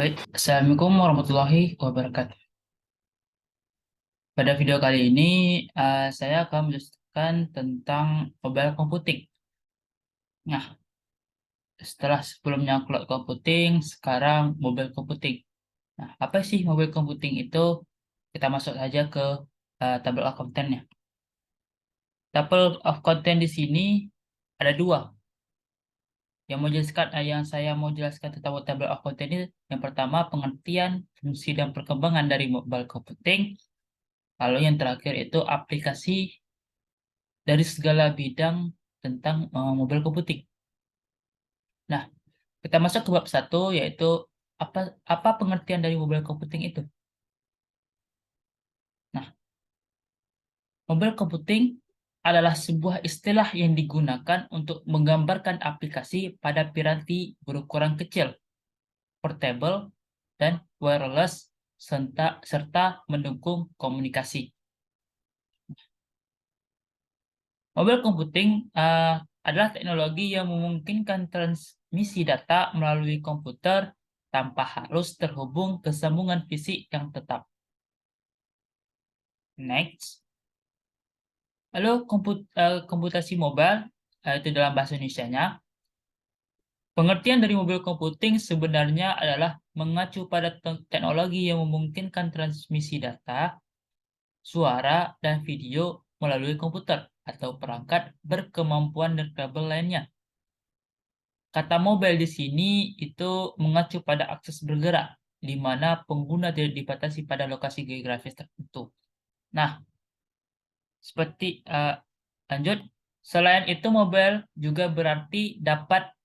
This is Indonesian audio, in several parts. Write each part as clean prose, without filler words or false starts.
Baik, Assalamualaikum warahmatullahi wabarakatuh. Pada video kali ini, saya akan menjelaskan tentang mobile computing. Nah, setelah sebelumnya cloud computing, sekarang mobile computing. Nah, apa sih mobile computing itu? Kita masuk saja ke table of content-nya. Table of content di sini ada dua. Yang saya mau jelaskan tentang table of content ini, yang pertama pengertian, fungsi, dan perkembangan dari mobile computing. Lalu yang terakhir itu aplikasi dari segala bidang tentang mobile computing. Nah, kita masuk ke bab satu, yaitu apa apa pengertian dari mobile computing itu. Nah, mobile computing adalah sebuah istilah yang digunakan untuk menggambarkan aplikasi pada piranti berukuran kecil, portable, dan wireless, serta mendukung komunikasi. Mobile computing adalah teknologi yang memungkinkan transmisi data melalui komputer tanpa harus terhubung ke sambungan fisik yang tetap. Next. Lalu komputasi mobile, itu dalam bahasa Indonesianya. Pengertian dari mobile computing sebenarnya adalah mengacu pada teknologi yang memungkinkan transmisi data, suara, dan video melalui komputer atau perangkat berkemampuan nirkabel lainnya. Kata mobile di sini itu mengacu pada akses bergerak, di mana pengguna tidak dibatasi pada lokasi geografis tertentu. Nah, seperti lanjut, selain itu mobile juga berarti dapat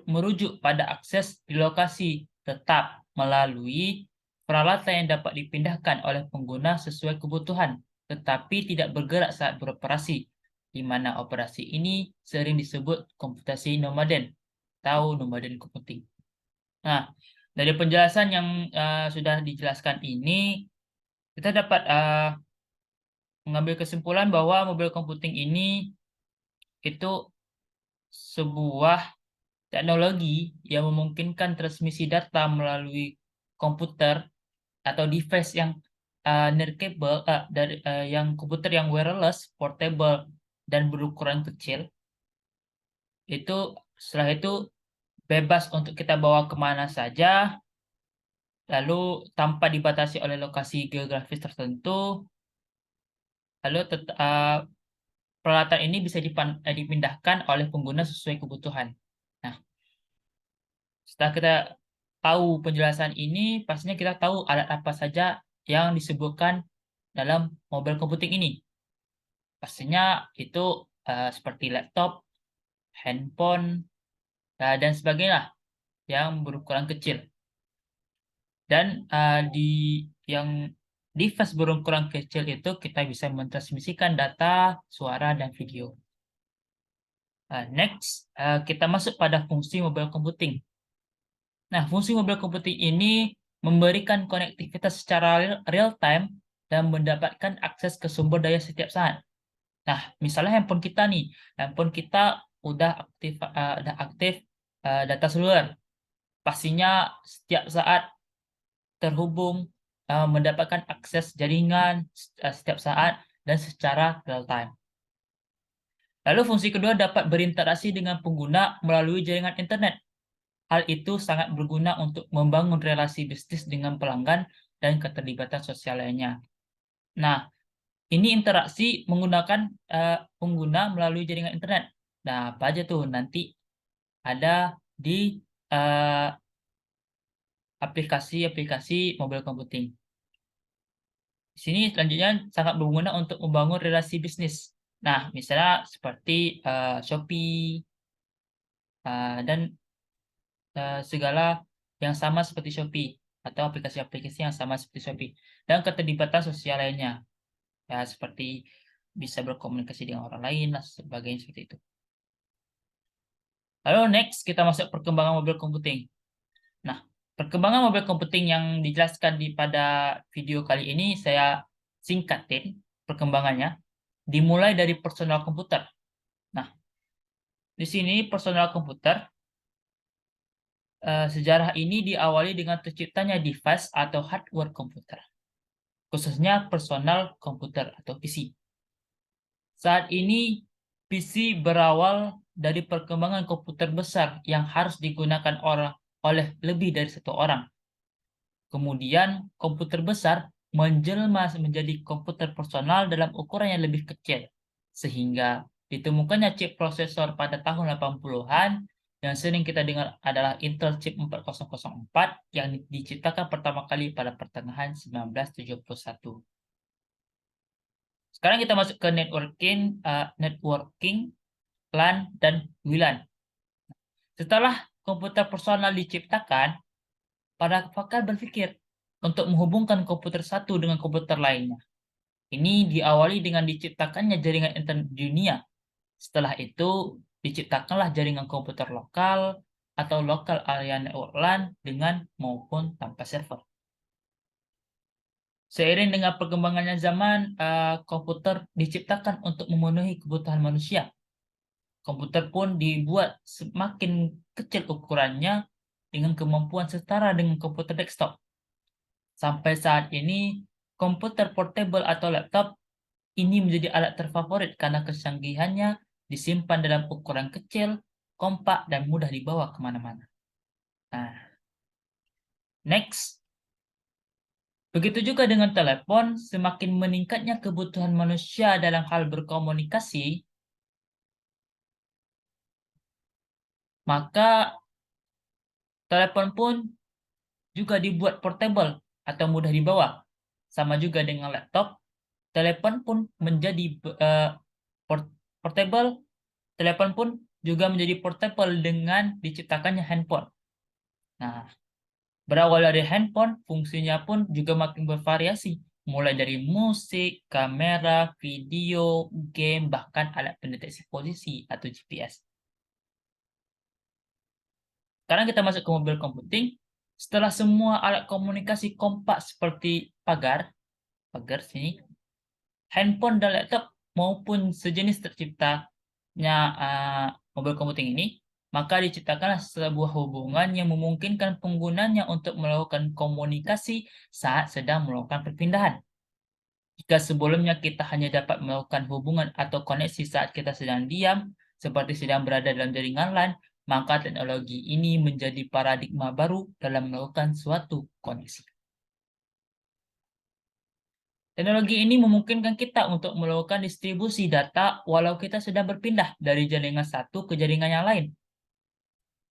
merujuk pada akses di lokasi tetap melalui peralatan yang dapat dipindahkan oleh pengguna sesuai kebutuhan, tetapi tidak bergerak saat beroperasi, di mana operasi ini sering disebut komputasi nomaden atau nomaden computing. Nah, dari penjelasan yang sudah dijelaskan ini, kita dapat mengambil kesimpulan bahwa mobile computing ini itu sebuah teknologi yang memungkinkan transmisi data melalui komputer atau device yang nirkabel yang komputer yang wireless, portable, dan berukuran kecil. Itu setelah itu bebas untuk kita bawa kemana saja, lalu tanpa dibatasi oleh lokasi geografis tertentu, lalu peralatan ini bisa dipindahkan oleh pengguna sesuai kebutuhan. Nah, setelah kita tahu penjelasan ini, pastinya kita tahu alat apa saja yang disebutkan dalam mobile computing ini. Pastinya itu seperti laptop, handphone, dan sebagainya yang berukuran kecil. Dan di yang device berukuran kecil itu kita bisa mentransmisikan data, suara, dan video. Next, kita masuk pada fungsi mobile computing. Nah, fungsi mobile computing ini memberikan konektivitas secara real time dan mendapatkan akses ke sumber daya setiap saat. Nah, misalnya handphone kita nih, handphone kita udah aktif data seluler. Pastinya setiap saat terhubung, mendapatkan akses jaringan setiap saat dan secara real time. Lalu fungsi kedua dapat berinteraksi dengan pengguna melalui jaringan internet. Hal itu sangat berguna untuk membangun relasi bisnis dengan pelanggan dan keterlibatan sosial lainnya. Nah, ini interaksi menggunakan pengguna melalui jaringan internet. Nah, apa aja tuh? Nanti ada di aplikasi-aplikasi mobile computing. Di sini selanjutnya sangat berguna untuk membangun relasi bisnis. Nah, misalnya seperti Shopee dan segala yang sama seperti Shopee atau aplikasi-aplikasi yang sama seperti Shopee dan keterlibatan sosial lainnya, ya seperti bisa berkomunikasi dengan orang lain dan sebagainya seperti itu. Lalu next kita masuk perkembangan mobile computing. Nah, perkembangan mobile computing yang dijelaskan pada video kali ini saya singkatin perkembangannya, dimulai dari personal komputer. Nah, di sini personal komputer sejarah ini diawali dengan terciptanya device atau hardware komputer, khususnya personal komputer atau PC. Saat ini, PC berawal dari perkembangan komputer besar yang harus digunakan oleh lebih dari satu orang. Kemudian, komputer besar menjelma menjadi komputer personal dalam ukuran yang lebih kecil, sehingga ditemukannya chip prosesor pada tahun 80-an yang sering kita dengar adalah Intel Chip 4004 yang diciptakan pertama kali pada pertengahan 1971. Sekarang kita masuk ke networking, LAN, dan WLAN. Setelah komputer personal diciptakan, para pakar berpikir untuk menghubungkan komputer satu dengan komputer lainnya. Ini diawali dengan diciptakannya jaringan internet dunia. Setelah itu, diciptakanlah jaringan komputer lokal atau local area network LAN dengan maupun tanpa server. Seiring dengan perkembangannya zaman, komputer diciptakan untuk memenuhi kebutuhan manusia. Komputer pun dibuat semakin kecil ukurannya dengan kemampuan setara dengan komputer desktop. Sampai saat ini, komputer portable atau laptop ini menjadi alat terfavorit karena kesanggihannya disimpan dalam ukuran kecil, kompak, dan mudah dibawa kemana-mana. Nah, next. Begitu juga dengan telepon, semakin meningkatnya kebutuhan manusia dalam hal berkomunikasi, maka telepon pun juga dibuat portable atau mudah dibawa. Sama juga dengan laptop, telepon pun menjadi portable, telepon pun juga menjadi portable dengan diciptakannya handphone. Nah, berawal dari handphone, fungsinya pun juga makin bervariasi, mulai dari musik, kamera, video, game, bahkan alat pendeteksi posisi atau GPS. Sekarang kita masuk ke mobile computing. Setelah semua alat komunikasi kompak seperti pagar sini, handphone dan laptop maupun sejenis terciptanya mobile computing ini, maka diciptakanlah sebuah hubungan yang memungkinkan penggunanya untuk melakukan komunikasi saat sedang melakukan perpindahan. Jika sebelumnya kita hanya dapat melakukan hubungan atau koneksi saat kita sedang diam, seperti sedang berada dalam jaringan LAN, maka teknologi ini menjadi paradigma baru dalam melakukan suatu koneksi. Teknologi ini memungkinkan kita untuk melakukan distribusi data walau kita sedang berpindah dari jaringan satu ke jaringan yang lain.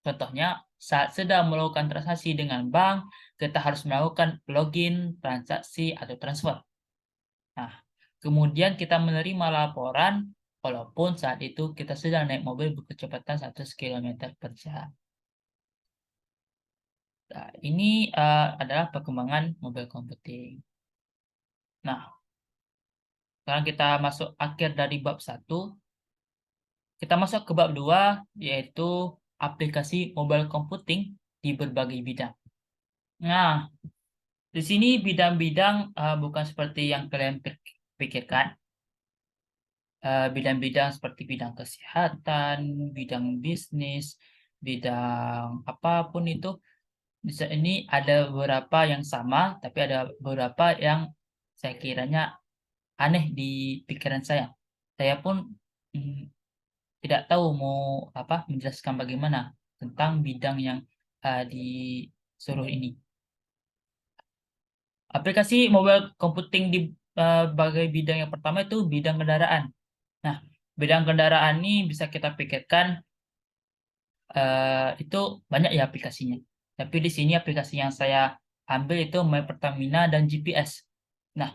Contohnya, saat sedang melakukan transaksi dengan bank, kita harus melakukan login, transaksi, atau transfer. Nah, kemudian kita menerima laporan walaupun saat itu kita sedang naik mobil berkecepatan 100 km per jam. Nah, ini adalah perkembangan mobile computing. Nah, sekarang kita masuk akhir dari bab 1. Kita masuk ke bab 2, yaitu aplikasi mobile computing di berbagai bidang. Nah, di sini bidang-bidang bukan seperti yang kalian pikirkan. Bidang-bidang seperti bidang kesehatan, bidang bisnis, bidang apapun itu. Ini ada beberapa yang sama, tapi ada beberapa yang saya kiranya aneh di pikiran saya. Saya pun tidak tahu mau menjelaskan bagaimana tentang bidang yang disuruh ini. Aplikasi mobile computing di bagai bidang yang pertama itu bidang kendaraan. Nah, bidang kendaraan ini bisa kita pikirkan itu banyak ya aplikasinya. Tapi di sini aplikasi yang saya ambil itu My Pertamina dan GPS. Nah,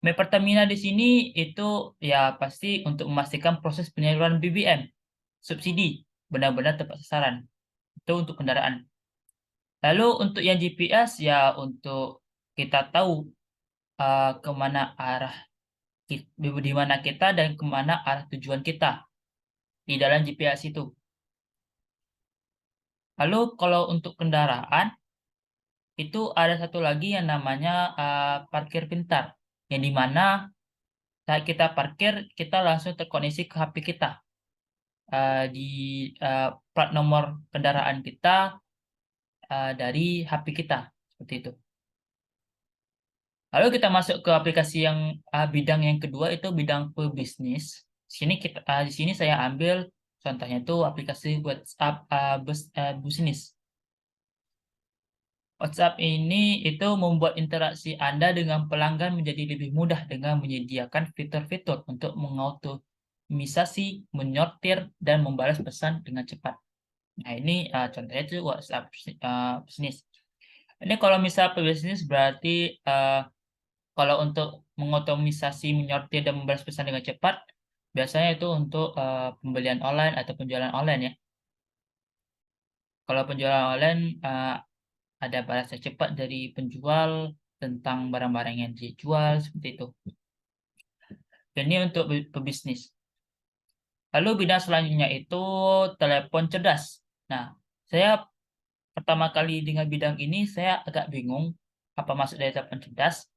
My Pertamina di sini itu ya pasti untuk memastikan proses penyaluran BBM, subsidi, benar-benar tepat sasaran. Itu untuk kendaraan. Lalu untuk yang GPS ya untuk kita tahu kemana arah di mana kita dan kemana arah tujuan kita di dalam GPS itu. Lalu kalau untuk kendaraan itu ada satu lagi yang namanya parkir pintar, yang dimana saat kita parkir kita langsung terkoneksi ke HP kita di plat nomor kendaraan kita dari HP kita, seperti itu. Lalu kita masuk ke aplikasi yang bidang yang kedua, itu bidang pebisnis. Di sini saya ambil contohnya itu aplikasi WhatsApp bisnis. WhatsApp ini itu membuat interaksi Anda dengan pelanggan menjadi lebih mudah dengan menyediakan fitur-fitur untuk mengautomisasi, menyortir, dan membalas pesan dengan cepat. Nah, ini contohnya itu WhatsApp bisnis. Ini kalau misal pebisnis berarti kalau untuk mengotomisasi, menyortir, dan membalas pesan dengan cepat, biasanya itu untuk pembelian online atau penjualan online ya. Kalau penjualan online ada balasan cepat dari penjual tentang barang-barang yang dijual, seperti itu. Ini untuk pebisnis. Lalu bidang selanjutnya itu telepon cerdas. Nah, saya pertama kali dengan bidang ini, saya agak bingung apa maksud dari telepon cerdas.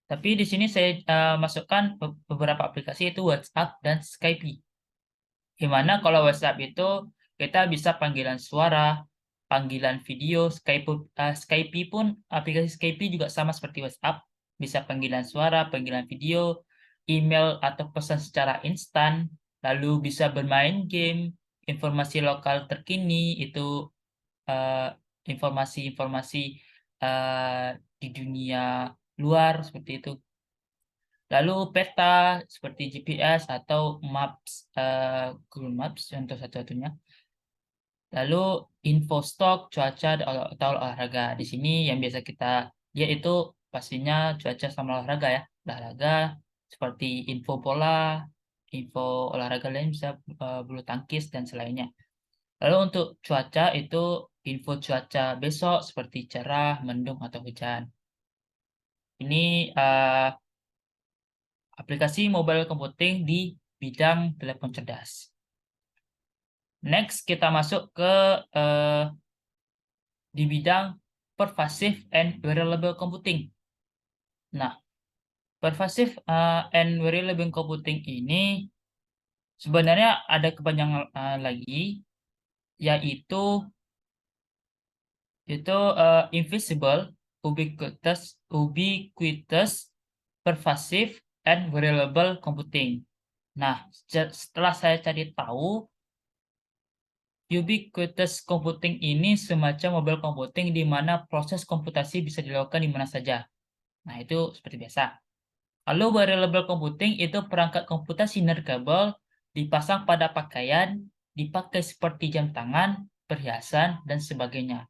Tapi di sini saya masukkan beberapa aplikasi, itu WhatsApp dan Skype. Gimana kalau WhatsApp itu kita bisa panggilan suara, panggilan video, Skype pun, aplikasi Skype juga sama seperti WhatsApp, bisa panggilan suara, panggilan video, email atau pesan secara instan, lalu bisa bermain game, informasi lokal terkini, itu eh, informasi-informasi eh, di dunia luar, seperti itu. Lalu peta seperti GPS atau Maps, Google Maps contoh satu-satunya. Lalu info stok, cuaca, atau olahraga. Di sini yang biasa kita lihat itu pastinya cuaca sama olahraga ya. Olahraga seperti info bola, info olahraga lain bisa bulu tangkis dan selainnya. Lalu untuk cuaca itu info cuaca besok seperti cerah, mendung, atau hujan. Ini aplikasi mobile computing di bidang telepon cerdas. Next, kita masuk ke di bidang pervasive and wearable computing. Nah, pervasive and wearable computing ini sebenarnya ada kepanjangan lagi, yaitu invisible, ubiquitous, pervasive, and wearable computing. Nah, setelah saya cari tahu, ubiquitous computing ini semacam mobile computing di mana proses komputasi bisa dilakukan di mana saja. Nah, itu seperti biasa. Lalu wearable computing itu perangkat komputasi nirgabel dipasang pada pakaian, dipakai seperti jam tangan, perhiasan, dan sebagainya.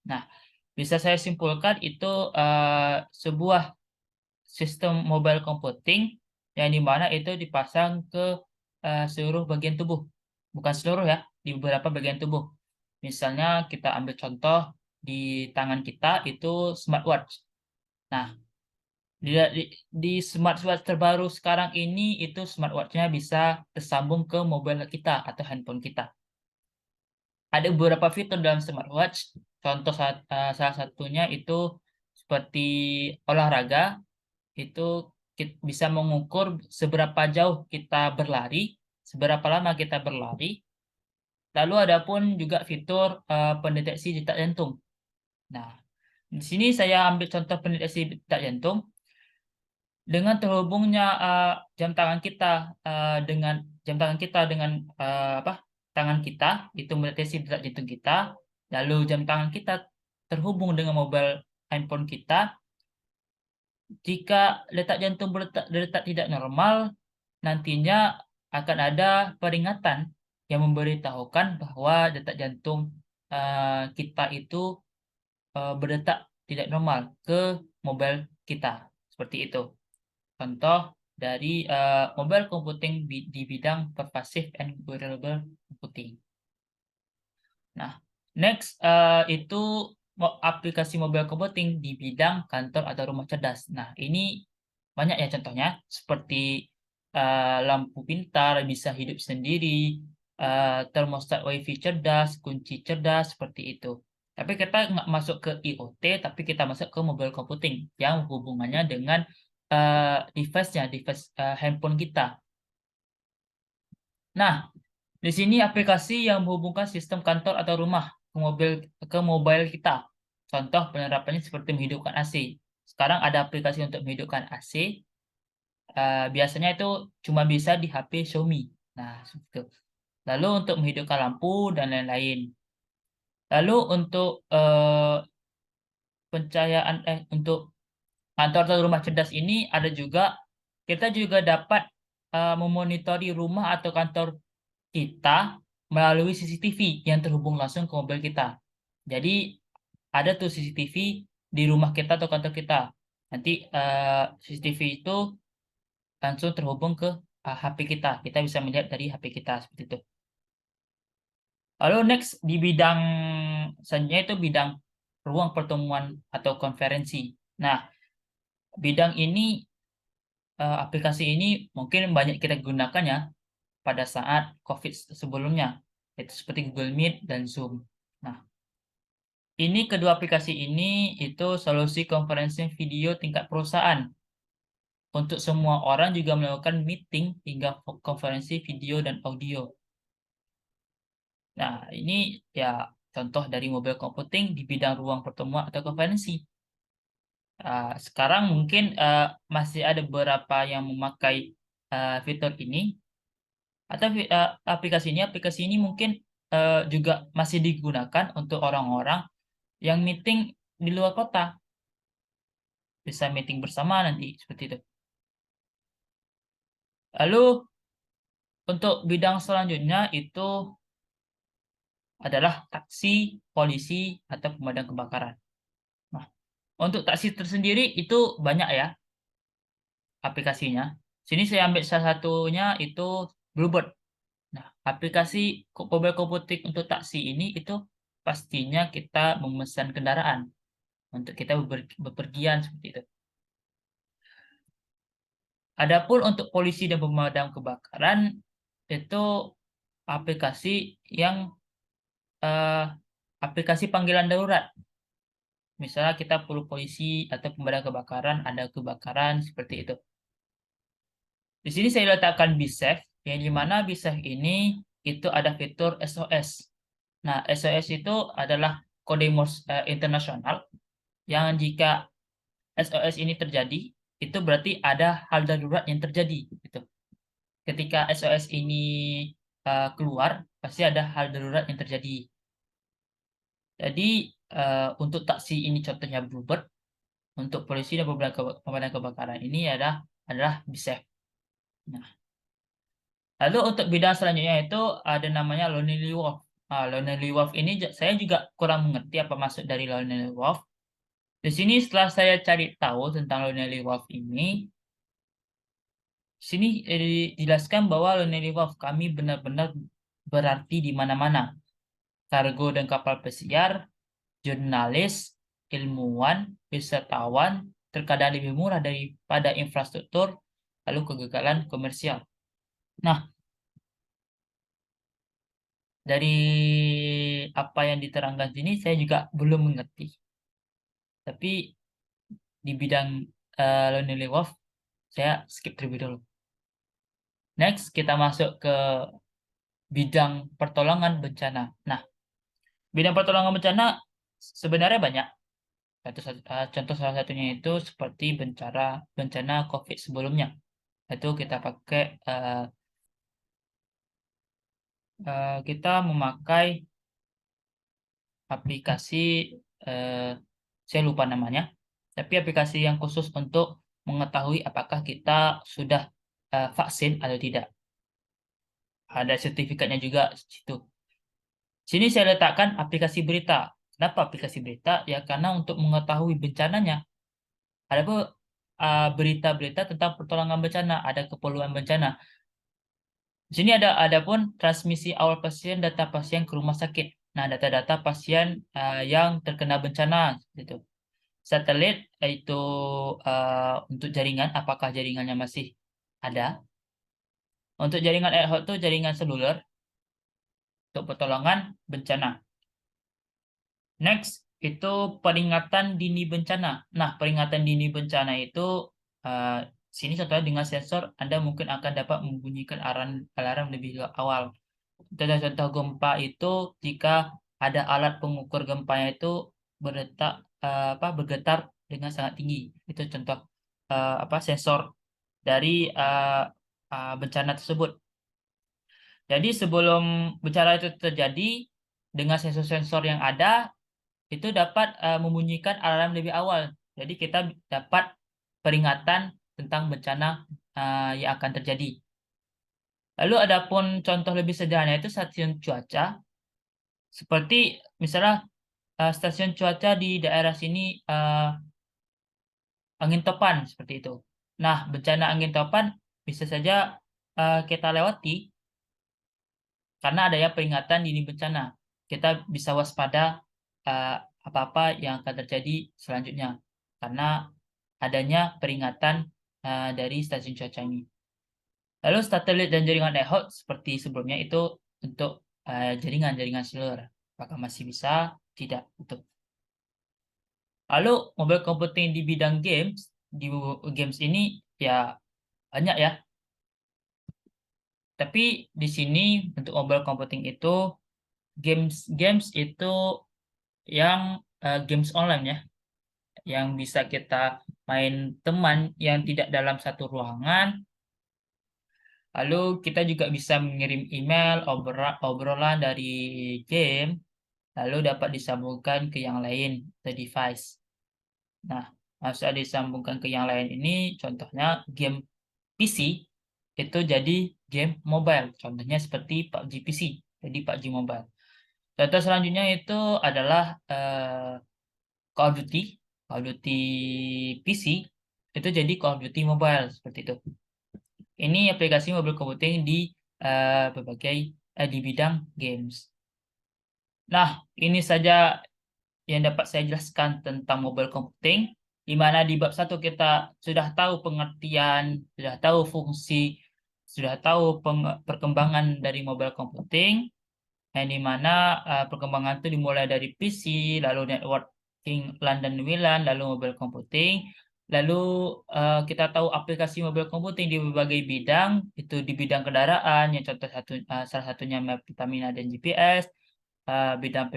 Nah, bisa saya simpulkan itu sebuah sistem mobile computing yang dimana itu dipasang ke seluruh bagian tubuh. Bukan seluruh ya, di beberapa bagian tubuh. Misalnya kita ambil contoh di tangan kita itu smartwatch. Nah, di smartwatch terbaru sekarang ini itu smartwatch-nya bisa tersambung ke mobile kita atau handphone kita. Ada beberapa fitur dalam smartwatch. Contoh salah satunya itu seperti olahraga, itu bisa mengukur seberapa jauh kita berlari, seberapa lama kita berlari. Lalu ada pun juga fitur pendeteksi detak jantung. Nah, di sini saya ambil contoh pendeteksi detak jantung. Dengan terhubungnya jam tangan kita dengan tangan kita itu mendeteksi detak jantung kita, lalu jam tangan kita terhubung dengan mobile handphone kita. Jika detak jantung berdetak tidak normal, nantinya akan ada peringatan yang memberitahukan bahwa detak jantung kita itu berdetak tidak normal ke mobile kita. Seperti itu. Contoh dari mobile computing di bidang pervasive and wearable computing. Nah, next itu aplikasi mobile computing di bidang kantor atau rumah cerdas. Nah, ini banyak ya contohnya, seperti lampu pintar bisa hidup sendiri, termostat WiFi cerdas, kunci cerdas, seperti itu. Tapi kita nggak masuk ke IoT, tapi kita masuk ke mobile computing yang hubungannya dengan device-nya, device handphone kita. Nah, di sini aplikasi yang menghubungkan sistem kantor atau rumah, ke mobile kita. Contoh penerapannya seperti menghidupkan AC. Sekarang ada aplikasi untuk menghidupkan AC. Biasanya itu cuma bisa di HP Xiaomi. Nah, seperti itu. Lalu untuk menghidupkan lampu dan lain-lain. Lalu untuk pencahayaan untuk kantor atau rumah cerdas ini ada juga, kita juga dapat memonitori rumah atau kantor kita melalui CCTV yang terhubung langsung ke mobil kita. Jadi ada tuh CCTV di rumah kita atau kantor kita. Nanti CCTV itu langsung terhubung ke HP kita. Kita bisa melihat dari HP kita seperti itu. Lalu next di bidang selanjutnya itu bidang ruang pertemuan atau konferensi. Nah, bidang ini aplikasi ini mungkin banyak kita gunakan ya pada saat COVID sebelumnya, yaitu seperti Google Meet dan Zoom. Nah, ini kedua aplikasi ini itu solusi konferensi video tingkat perusahaan. Untuk semua orang juga melakukan meeting hingga konferensi video dan audio. Nah, ini ya contoh dari mobile computing di bidang ruang pertemuan atau konferensi. Sekarang mungkin masih ada beberapa yang memakai fitur ini, atau aplikasi ini mungkin juga masih digunakan untuk orang-orang yang meeting di luar kota. Bisa meeting bersama nanti, seperti itu. Lalu untuk bidang selanjutnya itu adalah taksi, polisi, atau pemadam kebakaran. Nah, untuk taksi tersendiri itu banyak ya aplikasinya. Sini saya ambil salah satunya itu Bluebird. Nah, aplikasi mobile computing untuk taksi ini itu pastinya kita memesan kendaraan untuk kita bepergian seperti itu. Adapun untuk polisi dan pemadam kebakaran itu aplikasi yang aplikasi panggilan darurat. Misalnya kita perlu polisi atau pemadam kebakaran, ada kebakaran seperti itu. Di sini saya letakkan BSAFE, yang dimana BSAFE ini itu ada fitur SOS. Nah, SOS itu adalah kode Morse internasional yang jika SOS ini terjadi, itu berarti ada hal darurat yang terjadi. Gitu. Ketika SOS ini keluar, pasti ada hal darurat yang terjadi. Jadi untuk taksi ini contohnya Bluebird, untuk polisi dan pemadam kebakaran ini adalah BSAFE. Nah, lalu untuk bidang selanjutnya itu ada namanya Lonely Wolf. Lonely Wolf ini saya juga kurang mengerti apa maksud dari Lonely Wolf. Di sini setelah saya cari tahu tentang Lonely Wolf ini, sini dijelaskan bahwa Lonely Wolf kami benar-benar berarti di mana-mana. Kargo dan kapal pesiar, jurnalis, ilmuwan, wisatawan, terkadang lebih murah daripada infrastruktur, lalu kegagalan komersial. Nah, dari apa yang diterangkan sini saya juga belum mengerti. Tapi di bidang Lonely Wolf saya skip terlebih dahulu. Next, kita masuk ke bidang pertolongan bencana. Nah, bidang pertolongan bencana sebenarnya banyak. Contoh salah satunya itu seperti bencana COVID sebelumnya. Itu kita pakai kita memakai aplikasi saya lupa namanya, tapi aplikasi yang khusus untuk mengetahui apakah kita sudah vaksin atau tidak. Ada sertifikatnya juga di situ. Sini saya letakkan aplikasi berita. Kenapa aplikasi berita? Ya karena untuk mengetahui bencananya. Ada berita-berita tentang pertolongan bencana, ada keperluan bencana. Di sini ada pun transmisi awal pasien, data pasien ke rumah sakit. Nah, data-data pasien yang terkena bencana, gitu. Satelit itu untuk jaringan, apakah jaringannya masih ada? Untuk jaringan ad hoc itu jaringan seluler untuk pertolongan bencana. Next itu peringatan dini bencana. Nah, peringatan dini bencana itu sini contohnya dengan sensor Anda mungkin akan dapat membunyikan alarm lebih awal. Contoh-contoh gempa itu jika ada alat pengukur gempanya itu bergetar dengan sangat tinggi. Itu contoh sensor dari bencana tersebut. Jadi sebelum bencana itu terjadi, dengan sensor-sensor yang ada, itu dapat membunyikan alarm lebih awal. Jadi kita dapat peringatan tentang bencana yang akan terjadi. Lalu adapun contoh lebih sederhana itu stasiun cuaca. Seperti misalnya stasiun cuaca di daerah sini angin topan seperti itu. Nah, bencana angin topan bisa saja kita lewati karena adanya peringatan dini bencana. Kita bisa waspada eh, apa-apa yang akan terjadi selanjutnya karena adanya peringatan dari stasiun cuaca ini. Lalu satelit dan jaringan ad hoc seperti sebelumnya itu untuk jaringan-jaringan seluler. Apakah masih bisa? Tidak. Untuk lalu mobile computing di bidang games ini ya banyak ya. Tapi di sini untuk mobile computing itu games itu yang games online ya, yang bisa kita main teman yang tidak dalam satu ruangan. Lalu kita juga bisa mengirim email, obrolan dari game, lalu dapat disambungkan ke yang lain, ke device. Nah, masa disambungkan ke yang lain ini, contohnya game PC, itu jadi game mobile. Contohnya seperti PUBG PC, jadi PUBG Mobile. Contoh selanjutnya itu adalah Call of Duty. Call of Duty PC, itu jadi Call of Duty Mobile, seperti itu. Ini aplikasi mobile computing di di bidang games. Nah, ini saja yang dapat saya jelaskan tentang mobile computing, di mana di bab 1 kita sudah tahu pengertian, sudah tahu fungsi, sudah tahu perkembangan dari mobile computing, yang di mana perkembangan itu dimulai dari PC, lalu networking London WLAN, lalu mobile computing, lalu kita tahu aplikasi mobile computing di berbagai bidang, itu di bidang kendaraan, yang salah satunya map Pertamina dan GPS, bidang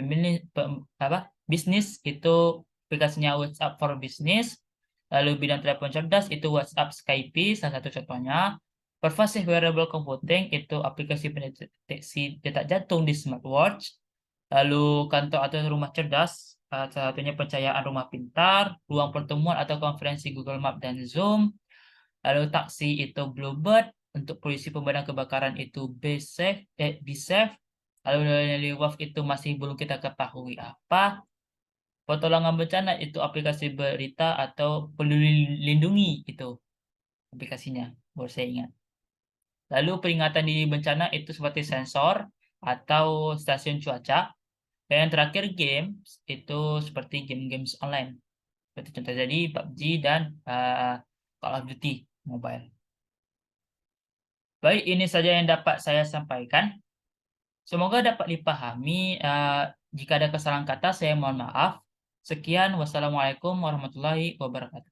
bisnis itu aplikasinya WhatsApp for Business, lalu bidang telepon cerdas itu WhatsApp Skype salah satu contohnya. Pervasive wearable computing itu aplikasi pendeteksi detak jantung di smartwatch, lalu kantor atau rumah cerdas, salah satunya pencahayaan rumah pintar, ruang pertemuan atau konferensi Google Map dan Zoom, lalu taksi itu Bluebird, untuk polisi pemadam kebakaran itu BeSafe, lalu dari WAF itu masih belum kita ketahui apa. Pertolongan bencana itu aplikasi berita atau peduli lindungi itu aplikasinya, baru saya ingat. Lalu peringatan dini bencana itu seperti sensor atau stasiun cuaca. Dan yang terakhir games itu seperti game-games online. Seperti contoh jadi PUBG dan Call of Duty Mobile. Baik, ini saja yang dapat saya sampaikan. Semoga dapat dipahami. Jika ada kesalahan kata, saya mohon maaf. Sekian, wassalamualaikum warahmatullahi wabarakatuh.